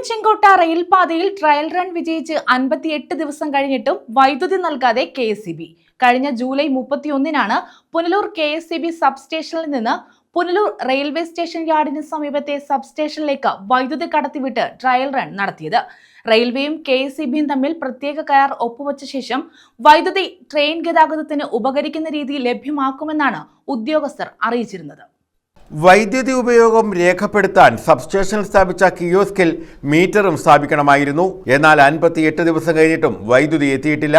ചെങ്കോട്ട റെയിൽപാതയിൽ trial run വിജയിച്ച് 58 ദിവസം കഴിഞ്ഞിട്ടും വൈദ്യുതി നൽകാതെ KSEB. കഴിഞ്ഞ ജൂലൈ 31-നാണ് പുനലൂർ KSEB സബ്സ്റ്റേഷനിൽ നിന്ന് പുനലൂർ റെയിൽവേ സ്റ്റേഷൻ യാർഡിന് സമീപത്തെ സബ്സ്റ്റേഷനിലേക്ക് വൈദ്യുതി കടത്തിവിട്ട് ട്രയൽ റൺ നടത്തിയത്. റെയിൽവേയും KSEBയും തമ്മിൽ പ്രത്യേക കരാർ ഒപ്പുവച്ച ശേഷം വൈദ്യുതി ട്രെയിൻ ഗതാഗതത്തിന് ഉപകരിക്കുന്ന രീതിയിൽ ലഭ്യമാക്കുമെന്നാണ് ഉദ്യോഗസ്ഥർ അറിയിച്ചിരുന്നത്. വൈദ്യുതി ഉപയോഗം രേഖപ്പെടുത്താൻ സബ്സ്റ്റേഷനിൽ സ്ഥാപിച്ച കിയോസ്കിൽ മീറ്ററും സ്ഥാപിക്കണമായിരുന്നു. എന്നാൽ 58 ദിവസം കഴിഞ്ഞിട്ടും വൈദ്യുതി എത്തിയിട്ടില്ല.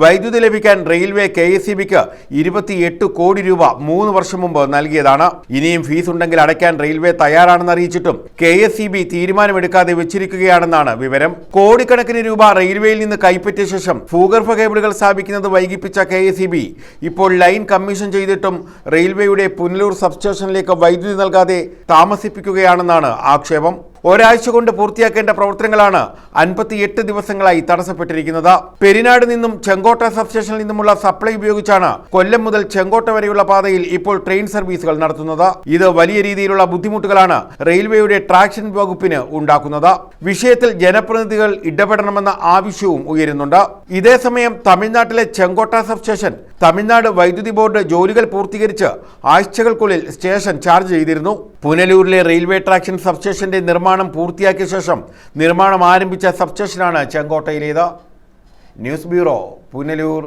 വൈദ്യുതി ലഭിക്കാൻ റെയിൽവേ KSEBക്ക് 28 കോടി രൂപ 3 വർഷം മുമ്പ് നൽകിയതാണ്. ഇനിയും ഫീസ് ഉണ്ടെങ്കിൽ അടയ്ക്കാൻ റെയിൽവേ തയ്യാറാണെന്ന് അറിയിച്ചിട്ടും KSEB തീരുമാനമെടുക്കാതെ വെച്ചിരിക്കുകയാണെന്നാണ് വിവരം. കോടിക്കണക്കിന് രൂപ റെയിൽവേയിൽ നിന്ന് കൈപ്പറ്റിയ ശേഷം ഭൂഗർഭ കേബിളുകൾ സ്ഥാപിക്കുന്നത് വൈകിപ്പിച്ച KSEB ഇപ്പോൾ ലൈൻ കമ്മീഷൻ ചെയ്തിട്ടും റെയിൽവേയുടെ പുനലൂർ സബ്സ്റ്റേഷനിലേക്ക് വൈദ്യുതി നൽകാതെ താമസിപ്പിക്കുകയാണെന്നാണ് ആക്ഷേപം. ഒരാഴ്ച കൊണ്ട് പൂർത്തിയാക്കേണ്ട പ്രവർത്തനങ്ങളാണ് 58 ദിവസങ്ങളായി തടസ്സപ്പെട്ടിരിക്കുന്നത്. പെരിനാട് നിന്നും ചെങ്കോട്ട സബ്സ്റ്റേഷനിൽ നിന്നുമുള്ള സപ്ലൈ ഉപയോഗിച്ചാണ് കൊല്ലം മുതൽ ചെങ്കോട്ട വരെയുള്ള പാതയിൽ ഇപ്പോൾ ട്രെയിൻ സർവീസുകൾ നടത്തുന്നത്. ഇത് വലിയ രീതിയിലുള്ള ബുദ്ധിമുട്ടുകളാണ് റെയിൽവേയുടെ ട്രാക്ഷൻ വകുപ്പിന് ഉണ്ടാക്കുന്നത്. വിഷയത്തിൽ ജനപ്രതിനിധികൾ ഇടപെടണമെന്ന ആവശ്യവും ഉയരുന്നുണ്ട്. ഇതേസമയം തമിഴ്നാട്ടിലെ ചെങ്കോട്ട സബ്സ്റ്റേഷൻ തമിഴ്നാട് വൈദ്യുതി ബോർഡ് ജോലികൾ പൂർത്തീകരിച്ച് ആഴ്ചകൾക്കുള്ളിൽ സ്റ്റേഷൻ ചാർജ് ചെയ്തിരുന്നു. പുനലൂരിലെ റെയിൽവേ ട്രാക്ഷൻ സബ്സ്റ്റേഷന്റെ നിർമ്മാണം പൂർത്തിയാക്കിയ ശേഷം നിർമ്മാണം ആരംഭിച്ച സബ്സ്റ്റേഷനാണ് ചെങ്കോട്ടയിലേത്. News bureau, Punalur.